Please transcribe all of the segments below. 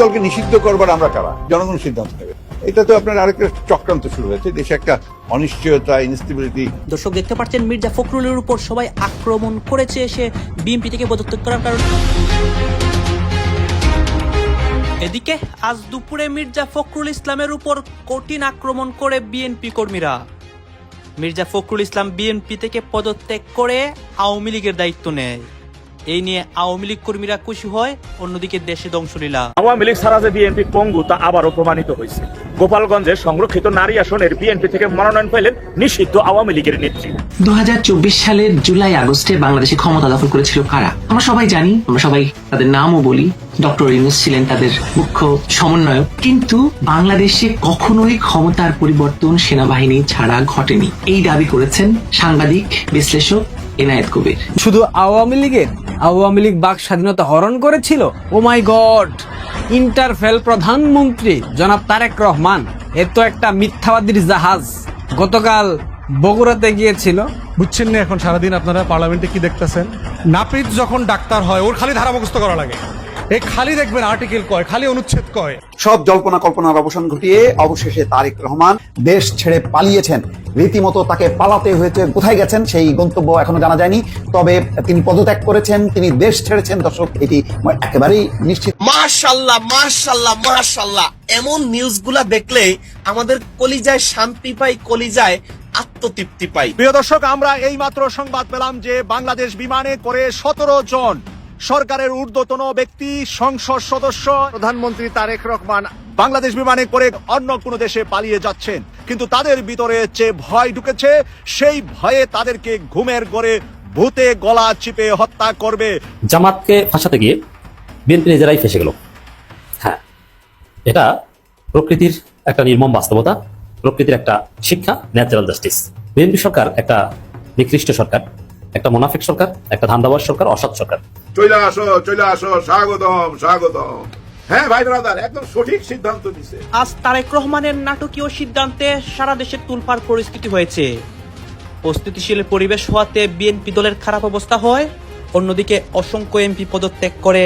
দলকে নিষিদ্ধ করবার আমরা কারা? জনগণ সিদ্ধান্ত নেবে। এটা তো আপনার আরেকটা চক্রান্ত শুরু হয়েছে, দেশে একটা অনিশ্চয়তা, ইনস্টেবিলিটি। দর্শক দেখতে পাচ্ছেন মির্জা ফখরুলের উপর সবাই আক্রমণ করেছে এসে বিএনপি থেকে পদত্যাগ করার কারণ। এদিকে আজ দুপুরে মির্জা ফখরুল ইসলামের উপর কঠিন আক্রমণ করে বিএনপি কর্মীরা। মির্জা ফখরুল ইসলাম বিএনপি থেকে পদত্যাগ করে আওয়ামী লীগের দায়িত্ব নেয়। এই নিয়ে আওয়ামী লীগ কর্মীরা খুশি হয়, অন্যদিকে দেশে ধ্বংসলীলা। আওয়ামী লীগ ছাড়া যে বিএনপি পঙ্গু তা আবারও প্রমাণিত হয়েছে। গোপালগঞ্জের সংরক্ষিত নারী আসনের বিএনপি থেকে মনোনয়ন পেলেন নিষিদ্ধ আওয়ামী লীগের নেত্রী। 2024 সালের জুলাই আগস্টে বাংলাদেশে ক্ষমতা দখল করেছিল কারা? আমরা সবাই জানি, আমরা সবাই তাদের নামও বলি। ডক্টর ইউনূস ছিলেন তাদের মুখ্য সমন্বয়ক। কিন্তু বাংলাদেশে কখনোই ক্ষমতার পরিবর্তন সেনাবাহিনী ছাড়া ঘটেনি, এই দাবি করেছেন সাংবাদিক বিশ্লেষক এনায়েত কবির। শুধু আওয়ামী লীগ বাক স্বাধীনতা হরণ করেছিল? ও মাই গড! ইন্টারফেল প্রধানমন্ত্রী জনাব তারেক রহমান এত একটা মিথ্যাবাদীর জাহাজ গতকাল বগুড়াতে গিয়েছিল। বুঝছেন না এখন সারাদিন আপনারা পার্লামেন্টে কি দেখতেছেন? নাপিত যখন ডাক্তার হয় ওর খালি ধারা মুখস্থ করা লাগে, এই খালি দেখবেন আর্টিকেল কয়, খালি অনুচ্ছেদ কয়। সব জল্পনা কল্পনার অবসান ঘটিয়ে অবশেষে তারেক রহমান দেশ ছেড়ে পালিয়েছেন। রীতিমতো তাকে পালাতে হয়েছে। কোথায় গেছেন সেই গন্তব্য এখনো জানা যায়নি, তবে তিনি পদত্যাগ করেছেন, তিনি দেশ ছেড়েছেন। দর্শক, এটি একেবারেই নিশ্চিত। মাশাআল্লাহ মাশাআল্লাহ মাশাআল্লাহ, এমন নিউজগুলা দেখলে আমাদের কলিজায় শান্তি পাই, কলিজায় আত্মতৃপ্তি পাই। প্রিয় দর্শক, আমরা এই মাত্র সংবাদ পেলাম যে বাংলাদেশ বিমানে করে 17 জন সরকারের ঊর্ধ্বতন ব্যক্তি, সংসদ সদস্য, প্রধানমন্ত্রী তারেক রহমান বাংলাদেশ বিমানে করে অন্য কোনো দেশে পালিয়ে যাচ্ছেন। কিন্তু তাদের ভিতরে যে ভয় ঢুকেছে, সেই ভয়ে তাদেরকে ঘুমের ঘরে ভূতে গলা চিপে হত্যা করবে। জামাতকে ফাঁসাতে গিয়ে বিএনপি নিজেরাই ফেসে গেল। হ্যাঁ, এটা প্রকৃতির একটা নির্মম বাস্তবতা, প্রকৃতির একটা শিক্ষা, ন্যাচারাল জাস্টিস। বিএনপি সরকার একটা নিকৃষ্ট সরকার, একটা মুনাফিক সরকার, একটা ধান্দাবাজ সরকার, অসৎ সরকার। চলে আসো, স্বাগতম। হ্যাঁ ভাই ব্রাদার, একদম সঠিক সিদ্ধান্ত নিছে। আজ তারেক রহমানের নাটকীয় সিদ্ধান্তে সারা দেশে তুলপাড় পরিস্থিতি হয়েছে। অস্থিতিশীল পরিবেশ হওয়াতে বিএনপি দলের খারাপ অবস্থা হয়, অন্যদিকে অসংখ্য এমপি পদত্যাগ করে।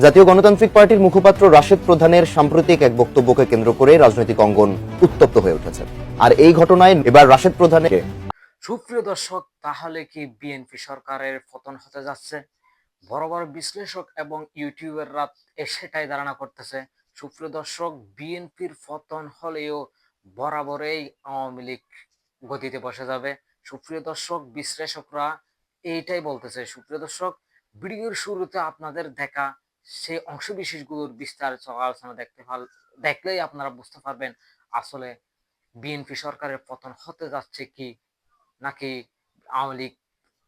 জাতীয় গণতান্ত্রিক পার্টির মুখপাত্র রাশেদ প্রধানের সাম্প্রতিক এক বক্তব্যকে কেন্দ্র করে রাজনৈতিক অঙ্গন উত্তপ্ত হয়ে উঠেছে। আর এই ঘটনায় এবার রাশেদ প্রধানের। সুপ্রিয় দর্শক, তাহলে কি বিএনপি সরকারের পতন হতে যাচ্ছে? বড় বড় বিশ্লেষক এবং ইউটিউবাররা সেটাই ধারণা করতেছে। সুপ্রিয় দর্শক, বিএনপির পতন হলেও বরাবরই আওয়ামী লীগ গতিতে বসে যাবে। সুপ্রিয় দর্শক, বিশ্লেষকরা এইটাই বলতেছে। সুপ্রিয় দর্শক, ভিডিওর শুরুতে আপনাদের দেখা সেই অংশবিশেষগুলোর বিস্তারিত আলোচনা দেখলেই আপনারা বুঝতে পারবেন আসলে বিএনপি সরকারের পতন হতে যাচ্ছে কি, নাকি আওয়ামী লীগ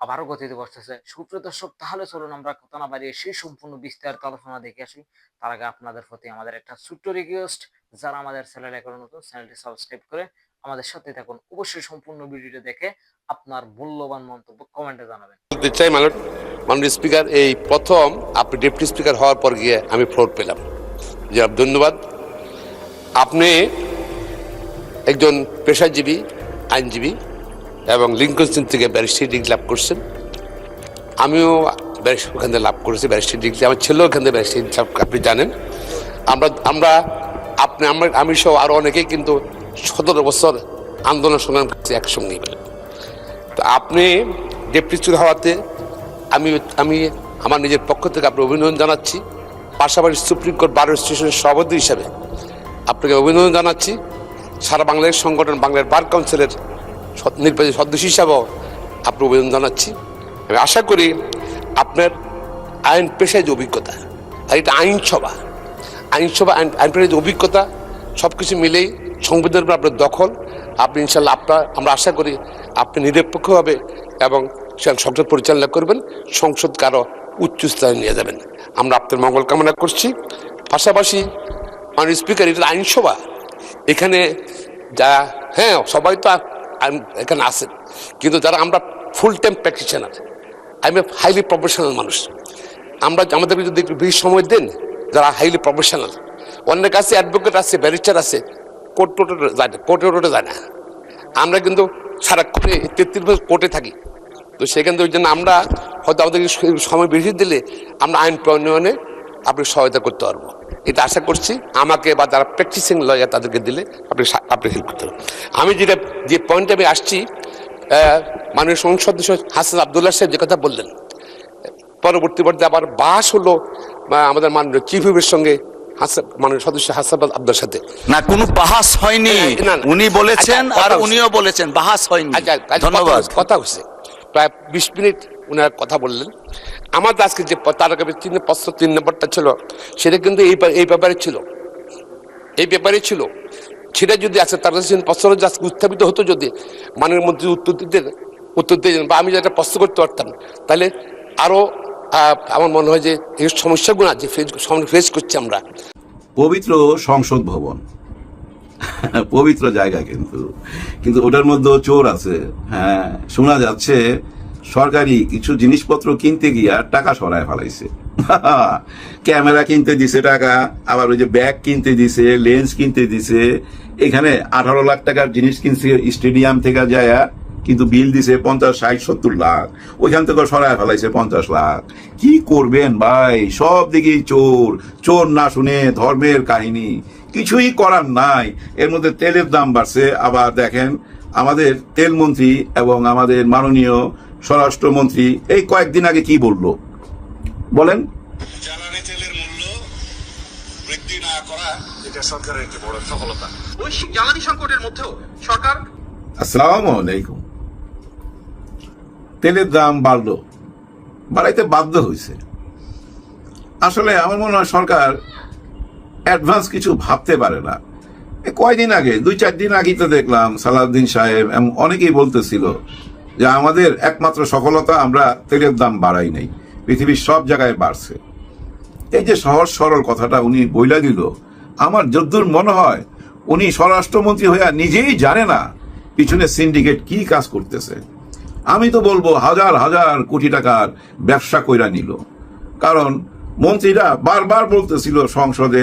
আবারও গতিতে বসতেছে। সুপ্রিয় দর্শক, তাহলে চলুন আমরা কথা না বাড়িয়ে সেই সম্পূর্ণ বিস্তারিত আলোচনা দেখে আসি। তার আগে আপনাদের প্রতি আমাদের একটা ছোট্ট রিকোয়েস্ট, যারা আমাদের চ্যানেলে এখনো নতুন, চ্যানেলটি সাবস্ক্রাইব করে আমাদের সাথে থাকুন। অবশ্যই সম্পূর্ণ ভিডিওটি দেখে আপনার মূল্যবান মন্তব্য কমেন্টে জানাবেন। বলতে চাই মাননীয় স্পিকার, এই প্রথম আপনি ডেপুটি স্পিকার হওয়ার পর গিয়ে আমি ফ্লোর পেলাম। জি ধন্যবাদ। আপনি একজন পেশাজীবী আইনজীবী এবং লিঙ্কন থেকে ব্যারিস্টারি ডিগ্রি লাভ করছেন। আমিও ওখান থেকে লাভ করেছি ব্যারিস্টারি ডিগ্রি, আমার ছেলেও ওখান থেকে ব্যারিস্টারি লাভ, আপনি জানেন। আমি সহ আরও অনেকেই কিন্তু 17 বছর আন্দোলন সংগ্রাম করছি একসঙ্গেই। তো আপনি ডেপুটি স্পিকার হওয়াতে আমি আমার নিজের পক্ষ থেকে আপনার অভিনন্দন জানাচ্ছি। পাশাপাশি সুপ্রিম কোর্ট বার অ্যাসোসিয়েশনের সভাপতি হিসাবে আপনাকে অভিনন্দন জানাচ্ছি। সারা বাংলাদেশ সংগঠন বাংলার বার কাউন্সিলের নির্বাচিত সদস্য হিসাবেও আপনার অভিনন্দন জানাচ্ছি। আমি আশা করি আপনার আইন পেশায় যে অভিজ্ঞতা, আর এটা আইনসভা আইন পেশায় যে অভিজ্ঞতা, সব কিছু মিলেই সংবিধানের উপর আপনার দখল, আপনি ইনশাল্লাহ আমরা আশা করি আপনি নিরপেক্ষভাবে এবং সংসদ পরিচালনা করবেন, সংসদকে আরও উচ্চ স্তরে নিয়ে যাবেন। আমরা আপনার মঙ্গল কামনা করছি। পাশাপাশি মাননীয় স্পিকার, এটা আইনসভা, এখানে যারা সবাই তো এখানে আছেন, কিন্তু যারা আমরা ফুল টাইম প্র্যাকটিশনার, আমি হাইলি প্রফেশনাল মানুষ, আমাদেরকে যদি একটু বেশি সময় দেন, যারা হাইলি প্রফেশনাল, অনেক আছে অ্যাডভোকেট আছে, ব্যারিস্টার আছে, কোর্টে যায় না। আমরা কিন্তু সারাক্ষণে 33 বছর কোর্টে থাকি। তো সেখান থেকে ওই জন্য আমরা হয়তো আমাদেরকে সময় বেশি দিলে আমরা আইন প্রণয়নে আপনি সহায়তা করতে পারবো, এটা আশা করছি। আমাকে বা যারা প্র্যাকটিসিং লয়ার তাদেরকে দিলে আপনি হেল্প করতে পারবেন। আমি যে পয়েন্টে আমি আসছি, মাননীয় সংসদ সদস্য হাসান আব্দুল্লাহ সাহেব যে কথা বললেন, পরবর্তী পর্যায়ে আবার বাস হলো আমাদের মাননীয় চিফ হুইপের সঙ্গে মাননীয় সদস্য হাসান আব্দুল্লার সাথে। না, কোনো বাহাস হয়নি, উনি বলেছেন আর উনিও বলেছেন, বাহাস হয়নি। ধন্যবাদ। কথা হয়েছে প্রায় 20 মিনিট উনার কথা বললেন। আমাদের আজকে যে তারকা প্রশ্ন 3 নম্বরটা ছিল, সেটা কিন্তু এই ব্যাপারে ছিল। সেটা যদি আছে তার কাছে প্রশ্ন আজকে উত্থাপিত হতো, যদি মাননীয় মন্ত্রী উত্তর দিতেন বা আমি যেটা প্রশ্ন করতে পারতাম, তাহলে আরো আমার মনে হয় যে এই সমস্যাগুলো যে ফেস করছি আমরা। পবিত্র সংসদ ভবন, পবিত্র জায়গা, কিন্তু ওটার মধ্যে চোর আছে। হ্যাঁ, শোনা যাচ্ছে সরকারি কিছু জিনিসপত্র কিনতে গিয়া টাকা সরায় ফেলাইছে। ক্যামেরা কিনতে দিছে টাকা, আবার ওই যে ব্যাগ কিনতে দিছে, লেন্স কিনতে দিছে। এখানে 18 লাখ টাকার জিনিস কিনছে স্টেডিয়াম থেকে যায়, কিন্তু বিল দিছে 50, 60, 70 লাখ। ওইখান থেকে সরায় ফেলাইছে 50 লাখ। কি করবেন ভাই, সব দিকেই চোর। চোর না শুনে ধর্মের কাহিনী, কিছুই করার নাই। এর মধ্যে তেলের দাম বাড়ছে। আবার দেখেন আমাদের তেল মন্ত্রী এবং আমাদের মাননীয় স্বরাষ্ট্রমন্ত্রী এই কয়েকদিন আগে কি বললো বলেন? জ্বালানি তেলের মূল্য বৃদ্ধি না করা, এটা সরকারের একটি বড় সফলতা। বৈশ্বিক জ্বালানি সংকটের মধ্যেও সরকার। আসসালামু আলাইকুম। তেলের দাম বাড়াইতে বাধ্য হয়েছে। আসলে আমার মনে হয় সরকার অ্যাডভান্স কিছু ভাবতে পারে না। কয়দিন আগে, 2-4 দিন আগেই তো দেখলাম সালাউদ্দিন সাহেব অনেকেই বলতেছিল যে আমাদের একমাত্র সফলতা আমরা তেলের দাম বাড়াই নাই, পৃথিবীর সব জায়গায় বাড়ছে। এই যে সহজ সরল কথাটা উনি বইলা দিল, আমার যদ্দূর মনে হয় উনি স্বরাষ্ট্রমন্ত্রী হইয়া নিজেই জানে না পিছনে সিন্ডিকেট কি কাজ করতেছে। আমি তো বলবো হাজার হাজার কোটি টাকার ব্যবসা কইরা নিল, কারণ মন্ত্রীরা বারবার বলতেছিল সংসদে